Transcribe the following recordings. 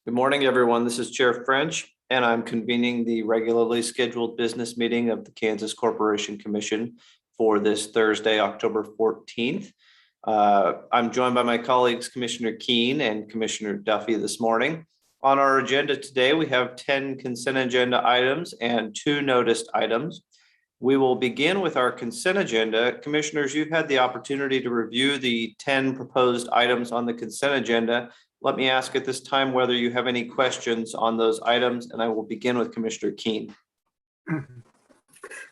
Good morning, everyone. This is Chair French, and I'm convening the regularly scheduled business meeting of the Kansas Corporation Commission for this Thursday, October 14th. I'm joined by my colleagues, Commissioner Keene and Commissioner Duffy this morning. On our agenda today, we have 10 consent agenda items and 2 noticed items. We will begin with our consent agenda. Commissioners, you've had the opportunity to review the 10 proposed items on the consent agenda. Let me ask at this time whether you have any questions on those items, and I will begin with Commissioner Keene. Good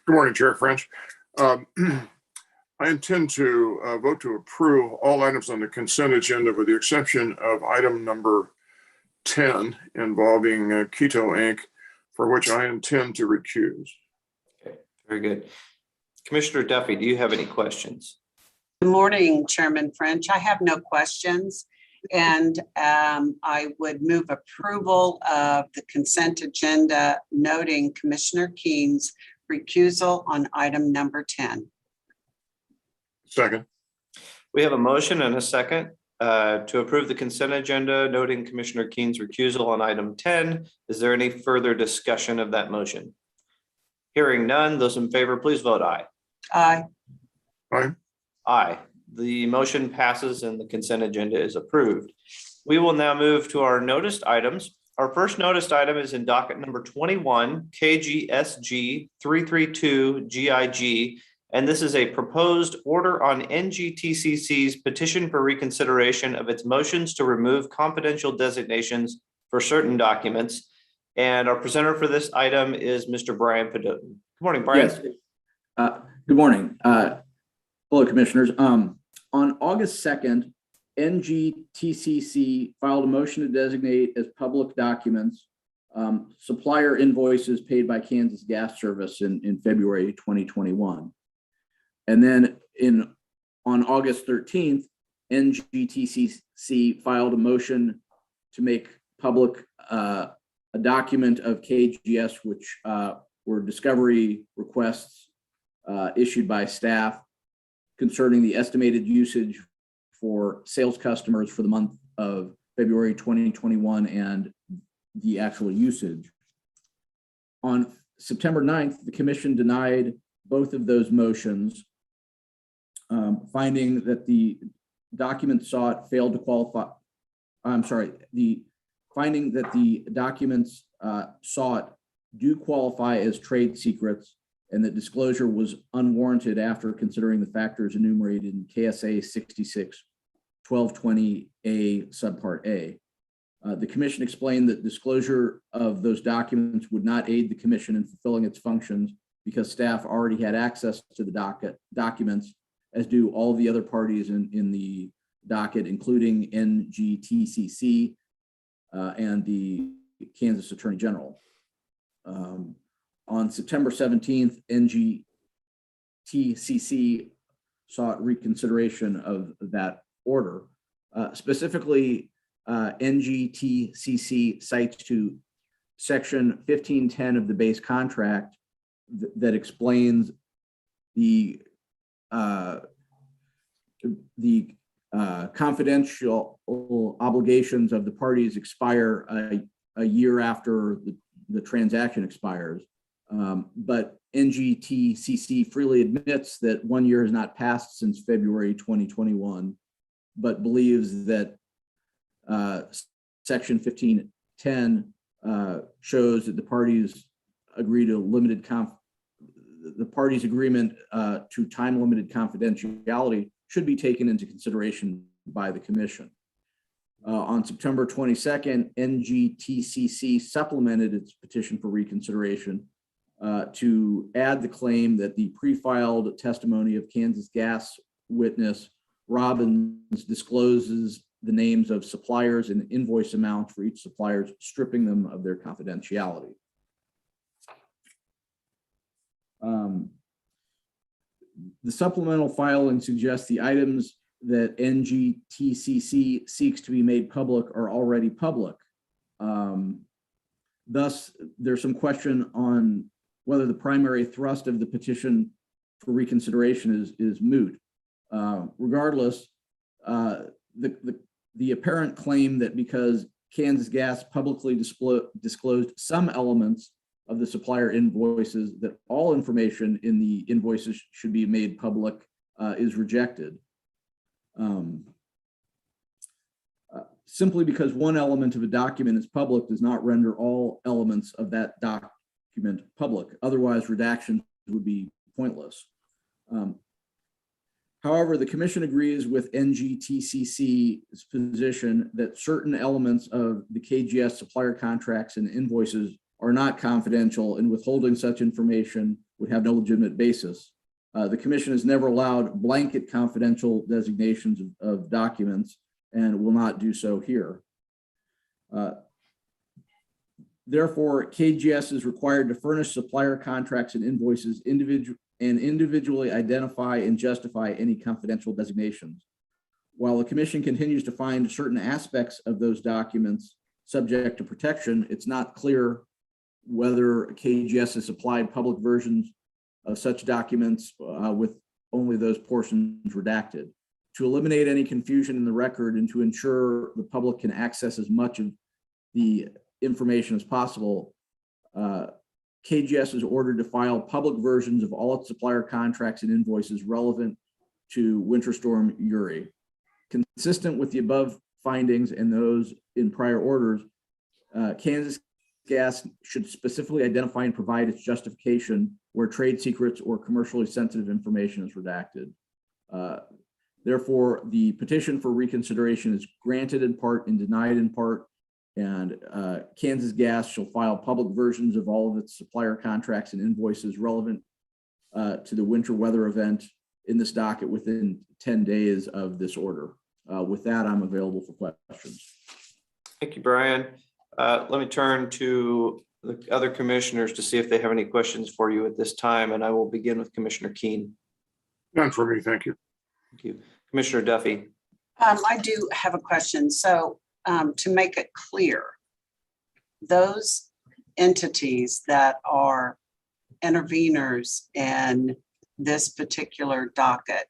morning, Chair French. I intend to vote to approve all items on the consent agenda with the exception of item number 10 involving Keto Inc., for which I intend to recuse. Okay, very good. Commissioner Duffy, do you have any questions? Good morning, Chairman French. I have no questions. And I would move approval of the consent agenda, noting Commissioner Keene's recusal on item number 10. Second. We have a motion and a second to approve the consent agenda, noting Commissioner Keene's recusal on item 10. Is there any further discussion of that motion? Hearing none, those in favor, please vote aye. Aye. Aye. Aye. The motion passes and the consent agenda is approved. We will now move to our noticed items. Our first noticed item is in docket number 21, KGSG 332 GIG, and this is a proposed order on NGTCC's petition for reconsideration of its motions to remove confidential designations for certain documents. And our presenter for this item is Mr. Brian Pedotin. Good morning, Brian. Yes. Good morning. Hello, Commissioners. On August 2nd, NGTCC filed a motion to designate as public documents supplier invoices paid by Kansas Gas Service in February 2021. And then on August 13th, NGTCC filed a motion to make public a document of KGS, which were discovery requests issued by staff concerning the estimated usage for sales customers for the month of February 2021 and the actual usage. On September 9th, the Commission denied both of those motions, finding that the documents sought failed to qualify. Finding that the documents sought do qualify as trade secrets, and that disclosure was unwarranted after considering the factors enumerated in KSA 66-1220A subpart A. The Commission explained that disclosure of those documents would not aid the Commission in fulfilling its functions because staff already had access to the documents, as do all the other parties in the docket, including NGTCC and the Kansas Attorney General. On September 17th, NGTCC sought reconsideration of that order. Specifically, NGTCC cites to section 1510 of the base contract that explains the confidential obligations of the parties expire a year after the transaction expires. But NGTCC freely admits that 1 year has not passed since February 2021, but believes that section 1510 shows that the parties agree to the parties' agreement to time-limited confidentiality should be taken into consideration by the Commission. On September 22nd, NGTCC supplemented its petition for reconsideration to add the claim that the pre-filed testimony of Kansas Gas witness Robbins discloses the names of suppliers and invoice amounts for each supplier, stripping them of their confidentiality. The supplemental filing suggests the items that NGTCC seeks to be made public are already public. Thus, there's some question on whether the primary thrust of the petition for reconsideration is moot. Regardless, the apparent claim that because Kansas Gas publicly disclosed some elements of the supplier invoices that all information in the invoices should be made public is rejected. Simply because one element of a document is public does not render all elements of that document public. Otherwise, redactions would be pointless. However, the commission agrees with NGTCC's position that certain elements of the KGS supplier contracts and invoices are not confidential, and withholding such information would have no legitimate basis. The commission has never allowed blanket confidential designations of documents and will not do so here. Therefore, KGS is required to furnish supplier contracts and invoices individually identify and justify any confidential designations. While the commission continues to find certain aspects of those documents subject to protection, it's not clear whether KGS has supplied public versions of such documents with only those portions redacted. To eliminate any confusion in the record and to ensure the public can access as much of the information as possible, KGS is ordered to file public versions of all its supplier contracts and invoices relevant to Winter Storm Uri. Consistent with the above findings and those in prior orders, Kansas Gas should specifically identify and provide its justification where trade secrets or commercially sensitive information is redacted. Therefore, the petition for reconsideration is granted in part and denied in part, and Kansas Gas shall file public versions of all of its supplier contracts and invoices relevant to the winter weather event in this docket within 10 days of this order. With that, I'm available for questions. Thank you, Brian. Let me turn to the other commissioners to see if they have any questions for you at this time, and I will begin with Commissioner Keen. None for me, thank you. Thank you. Commissioner Duffy. I do have a question. So to make it clear, those entities that are interveners in this particular docket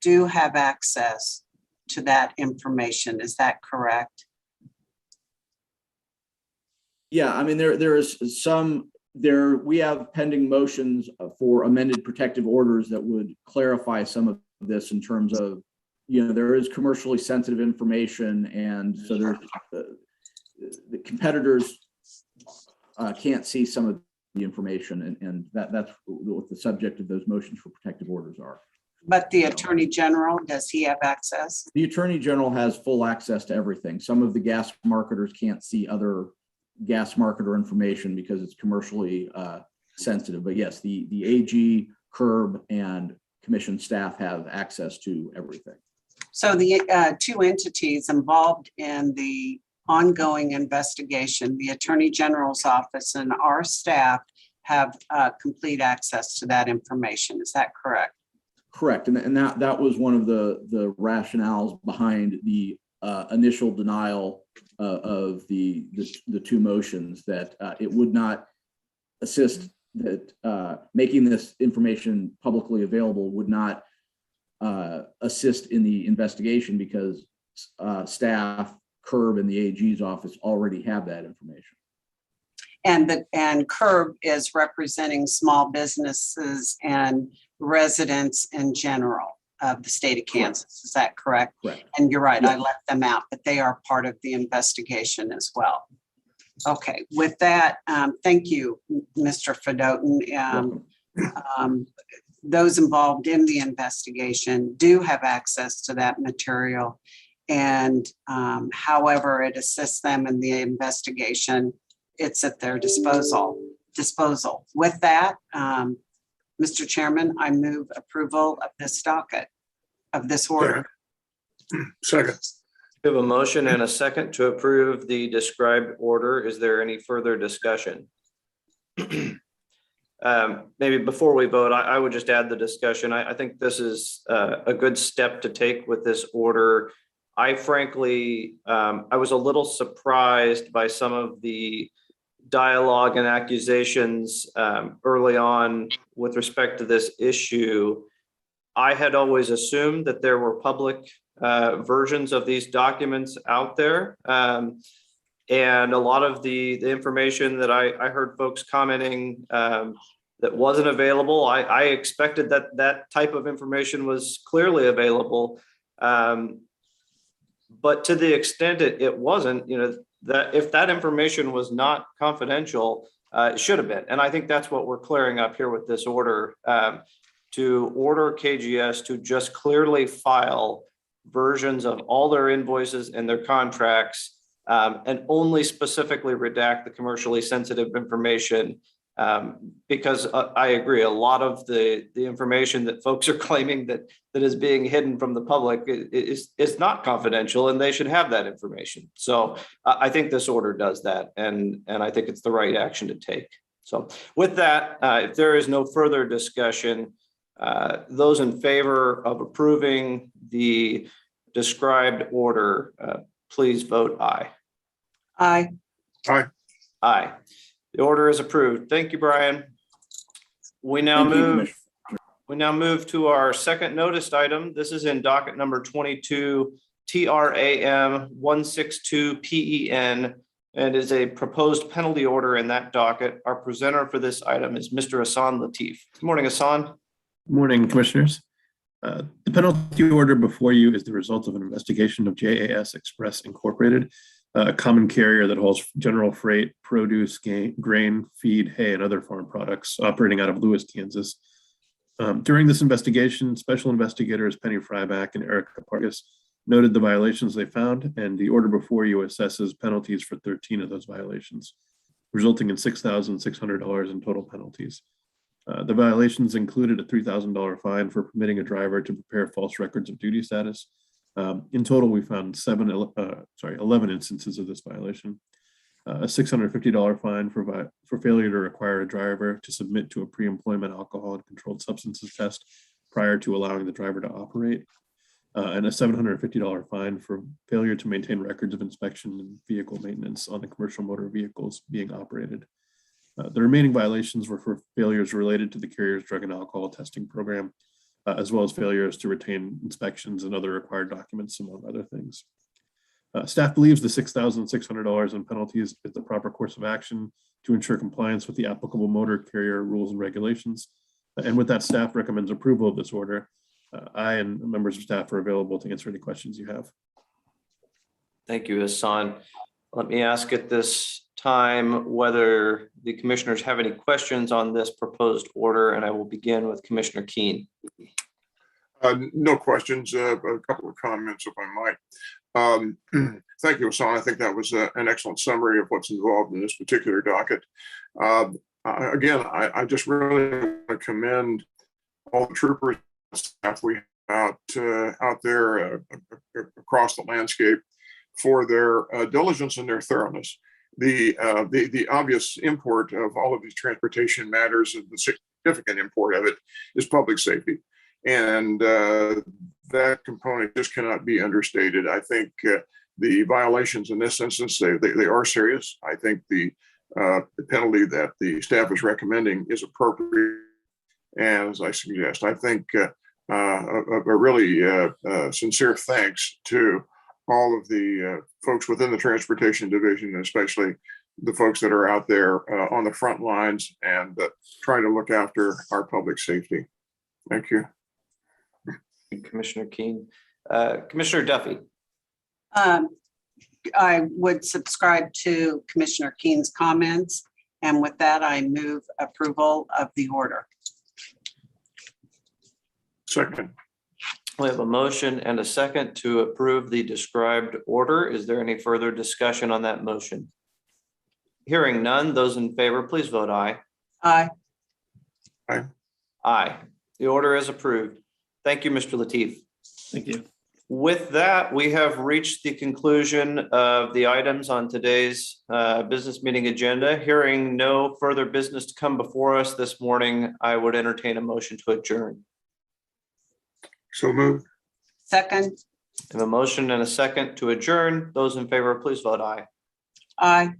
do have access to that information. Is that correct? Yeah, I mean, there is some, we have pending motions for amended protective orders that would clarify some of this in terms of, there is commercially sensitive information, and so there's the competitors can't see some of the information, and that's what the subject of those motions for protective orders are. But the Attorney General, does he have access? The Attorney General has full access to everything. Some of the gas marketers can't see other gas marketer information because it's commercially sensitive. But yes, the AG, CURB, and commission staff have access to everything. So the two entities involved in the ongoing investigation, the Attorney General's office and our staff, have complete access to that information. Is that correct? Correct. And that was one of the rationales behind the initial denial of the two motions, that it would not assist, that making this information publicly available would not assist in the investigation because staff, CURB, and the AG's office already have that information. And CURB is representing small businesses and residents in general of the state of Kansas. Correct. Is that correct? Correct. And you're right, Yes. I left them out, but they are part of the investigation as well. Okay, with that, thank you, Mr. Fedotin. Welcome. Those involved in the investigation do have access to that material. And however it assists them in the investigation, it's at their disposal. With that, Mr. Chairman, I move approval of this docket, of this order. Second. We have a motion and a second to approve the described order. Is there any further discussion? Maybe before we vote, I would just add the discussion. I think this is a good step to take with this order. I frankly, I was a little surprised by some of the dialogue and accusations early on with respect to this issue. I had always assumed that there were public versions of these documents out there. And a lot of the information that I heard folks commenting that wasn't available, I expected that type of information was clearly available. But to the extent it wasn't, that if that information was not confidential, it should have been. And I think that's what we're clearing up here with this order, to order KGS to just clearly file versions of all their invoices and their contracts, and only specifically redact the commercially sensitive information. Because I agree, a lot of the information that folks are claiming that is being hidden from the public is not confidential, and they should have that information. So I think this order does that, and I think it's the right action to take. So with that, if there is no further discussion, those in favor of approving the described order, please vote aye. Aye. Aye. Aye. The order is approved. Thank you, Brian. We now Thank you, move. Commissioner. We now move to our second noticed item. This is in docket number 22, TRAM 162 PEN, and is a proposed penalty order in that docket. Our presenter for this item is Mr. Hassan Latif. Good morning, Hassan. Morning, Commissioners. The penalty order before you is the result of an investigation of JAS Express Incorporated, a common carrier that hauls general freight, produce, grain, feed, hay, and other farm products operating out of Lewis, Kansas. During this investigation, special investigators Penny Fryback and Erica Pargas noted the violations they found, and the order before you assesses penalties for 13 of those violations, resulting in $6,600 in total penalties. The violations included a $3,000 fine for permitting a driver to prepare false records of duty status. In total, we found 11 instances of this violation. A $650 fine for failure to require a driver to submit to a pre-employment alcohol and controlled substances test prior to allowing the driver to operate. And a $750 fine for failure to maintain records of inspection and vehicle maintenance on the commercial motor vehicles being operated. The remaining violations were for failures related to the carrier's drug and alcohol testing program, as well as failures to retain inspections and other required documents, among other things. Staff believes the $6,600 in penalties is the proper course of action to ensure compliance with the applicable motor carrier rules and regulations. And with that, staff recommends approval of this order. I and members of staff are available to answer any questions you have. Thank you, Hassan. Let me ask at this time whether the commissioners have any questions on this proposed order, and I will begin with Commissioner Keen. No questions, a couple of comments if I might. Thank you, Hassan. I think that was an excellent summary of what's involved in this particular docket. Again, I just really want to commend all the troopers and staff we have out there across the landscape for their diligence and their thoroughness. The obvious import of all of these transportation matters, and the significant import of it, is public safety. And that component just cannot be understated. I think the violations in this instance, they are serious. I think the penalty that the staff is recommending is appropriate. And as I suggest, I think a really sincere thanks to all of the folks within the Transportation Division, especially the folks that are out there on the front lines and trying to look after our public safety. Thank you. Commissioner Keen. Commissioner Duffy. I would subscribe to Commissioner Keen's comments. And with that, I move approval of the order. Second. We have a motion and a second to approve the described order. Is there any further discussion on that motion? Hearing none, those in favor, please vote aye. Aye. Aye. Aye. The order is approved. Thank you, Mr. Latif. Thank you. With that, we have reached the conclusion of the items on today's business meeting agenda. Hearing no further business to come before us this morning, I would entertain a motion to adjourn. So moved. Second. I have a motion and a second to adjourn. Those in favor, please vote aye. Aye.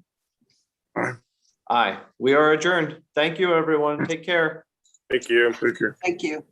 Aye. Aye. We are adjourned. Thank you, everyone. Take care. Thank you. Take care. Thank you.